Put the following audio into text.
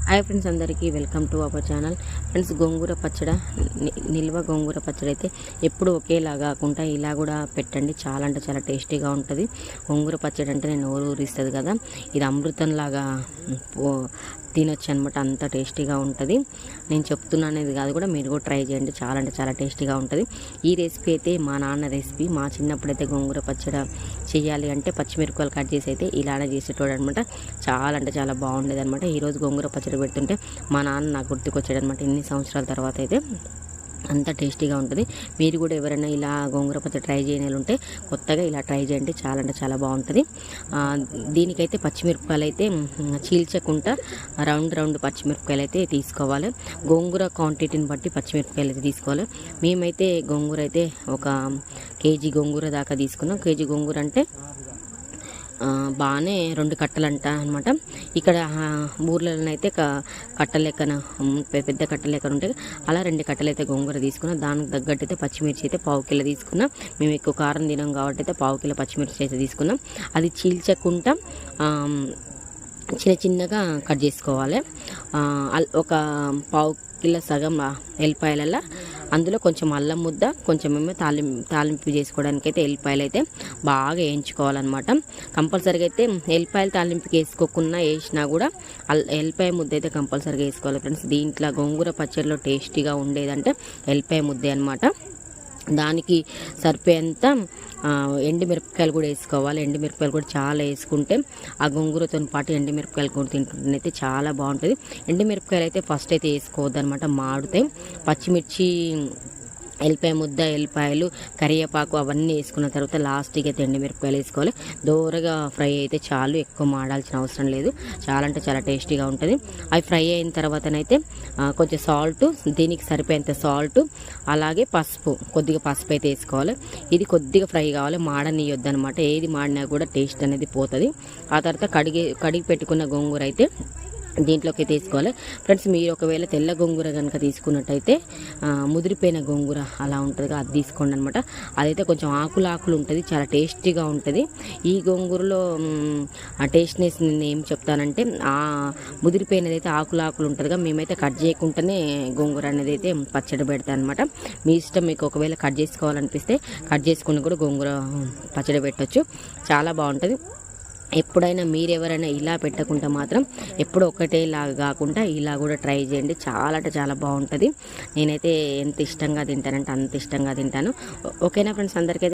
Hi friends, అందరికీ welcome to our channel. Friends, గోంగూర పచ్చడి, నిల్వ గోంగూర పచ్చడి అయితే ఎప్పుడు ఒకేలాగా కాకుండా ఇలా కూడా పెట్టండి. చాలా అంటే చాలా టేస్టీగా ఉంటుంది. గోంగూర పచ్చడి అంటే నేను నోరు ఊరిస్తుంది కదా, ఇది అమృతంలాగా తినొచ్చు అనమాట. అంత టేస్టీగా ఉంటుంది. నేను చెప్తున్నా అనేది కాదు, కూడా మీరు కూడా ట్రై చేయండి. చాలా అంటే చాలా టేస్టీగా ఉంటుంది. ఈ రెసిపీ అయితే మా నాన్న రెసిపీ. మా చిన్నప్పుడైతే గోంగూర పచ్చడి చేయాలి అంటే పచ్చిమిరపకాయలు కట్ చేసి అయితే ఇలానే చేసేటోడు అనమాట. చాలా అంటే చాలా బాగుండేది అనమాట. ఈరోజు గోంగూర పచ్చడి పెడుతుంటే మా నాన్న నాకు గుర్తుకొచ్చాడు అనమాట. ఇన్ని సంవత్సరాల తర్వాత అయితే అంత టేస్టీగా ఉంటుంది. మీరు కూడా ఎవరైనా ఇలా గోంగూర పచ్చడి ట్రై చేయని ఉంటే కొత్తగా ఇలా ట్రై చేయండి. చాలా అంటే చాలా బాగుంటుంది. దీనికైతే పచ్చిమిరపకాయలు అయితే చీల్చకుండా రౌండ్ పచ్చిమిరపకాయలు అయితే తీసుకోవాలి. గోంగూర క్వాంటిటీని బట్టి పచ్చిమిరపకాయలు అయితే తీసుకోవాలి. మేమైతే గోంగూర అయితే ఒక కేజీ గోంగూర దాకా తీసుకున్నాం. కేజీ గోంగూర అంటే బాగానే 2 కట్టలు అంట అనమాట. ఇక్కడ ఊర్లలో అయితే కట్టలు లెక్కన పెద్ద కట్టలు లెక్కన ఉంటాయి. అలా 2 కట్టలు అయితే గోంగూర తీసుకున్నాం. దానికి తగ్గట్టు అయితే పచ్చిమిర్చి అయితే 1/2 కిలో తీసుకున్నాం. మేము ఎక్కువ కారం తినాం కాబట్టి అయితే 1/2 కిలో పచ్చిమిర్చి అయితే తీసుకున్నాం. అది చీల్చకుండా చిన్నగా కట్ చేసుకోవాలి. ఒక 1/2 కిలో సగం ఎల్లిపాయలలో అందులో కొంచెం అల్లం ముద్ద, కొంచెం ఏమో తాలింపు చేసుకోవడానికి అయితే ఎల్లిపాయలు అయితే బాగా వేయించుకోవాలన్నమాట. కంపల్సరీగా అయితే ఎల్లిపాయలు తాలింపుకి వేసుకోకుండా వేసినా కూడా ఎల్లిపాయ ముద్ద అయితే కంపల్సరీగా వేసుకోవాలి ఫ్రెండ్స్. దీంట్లో గోంగూర పచ్చడిలో టేస్టీగా ఉండేదంటే ఎల్లిపాయ ముద్దే అనమాట. దానికి సరిపోయేంత ఎండుమిరపకాయలు కూడా వేసుకోవాలి. ఎండుమిరపకాయలు కూడా చాలా వేసుకుంటే ఆ గోంగూరతో పాటు ఎండుమిరపకాయలు కూడా తింటుంటే చాలా బాగుంటుంది. ఎండుమిరపకాయలు అయితే ఫస్ట్ అయితే వేసుకోవద్దు అనమాట, మాడుతాయి. పచ్చిమిర్చి, ఎల్లిపాయ ముద్ద, ఎల్లిపాయలు, కరివేపాకు అవన్నీ వేసుకున్న తర్వాత లాస్ట్కి అయితే ఎండుమిరపకాయలు వేసుకోవాలి. దోరగా ఫ్రై అయితే చాలు, ఎక్కువ మాడాల్సిన అవసరం లేదు. చాలా అంటే చాలా టేస్టీగా ఉంటుంది. అవి ఫ్రై అయిన తర్వాతనైతే కొంచెం సాల్ట్, దీనికి సరిపోయేంత సాల్ట్, అలాగే కొద్దిగా పసుపు అయితే వేసుకోవాలి. ఇది కొద్దిగా ఫ్రై కావాలి, మాడనియొద్దు అనమాట. ఏది మాడినా కూడా టేస్ట్ అనేది పోతుంది. ఆ తర్వాత కడిగి పెట్టుకున్న గోంగూర అయితే దీంట్లోకి తీసుకోవాలి ఫ్రెండ్స్. మీరు ఒకవేళ తెల్ల గోంగూర కనుక తీసుకున్నట్టయితే ముదిరిపోయిన గోంగూర అలా ఉంటుంది, అది తీసుకోండి అనమాట. అదైతే కొంచెం ఆకులు ఉంటుంది, చాలా టేస్టీగా ఉంటుంది. ఈ గోంగూరలో ఆ టేస్ట్నెస్ నేను ఏం చెప్తానంటే ముదిరిపోయినది అయితే ఆకులు ఉంటుందిగా, మేమైతే కట్ చేయకుండానే గోంగూర అనేది అయితే పచ్చడి పెడతాను అనమాట. మీ ఇష్టం, మీకు ఒకవేళ కట్ చేసుకోవాలనిపిస్తే కట్ చేసుకుని కూడా గోంగూర పచ్చడి పెట్టచ్చు. చాలా బాగుంటుంది. ఎప్పుడైనా మీరెవరైనా ఇలా పెట్టకుండా మాత్రం ఎప్పుడు ఒకటేలాగా కాకుండా ఇలా కూడా ట్రై చేయండి. చాలా అంటే చాలా బాగుంటుంది. నేనైతే ఎంత ఇష్టంగా తింటానంటే అంత ఇష్టంగా తింటాను. ఓకేనా ఫ్రెండ్స్, అందరికీ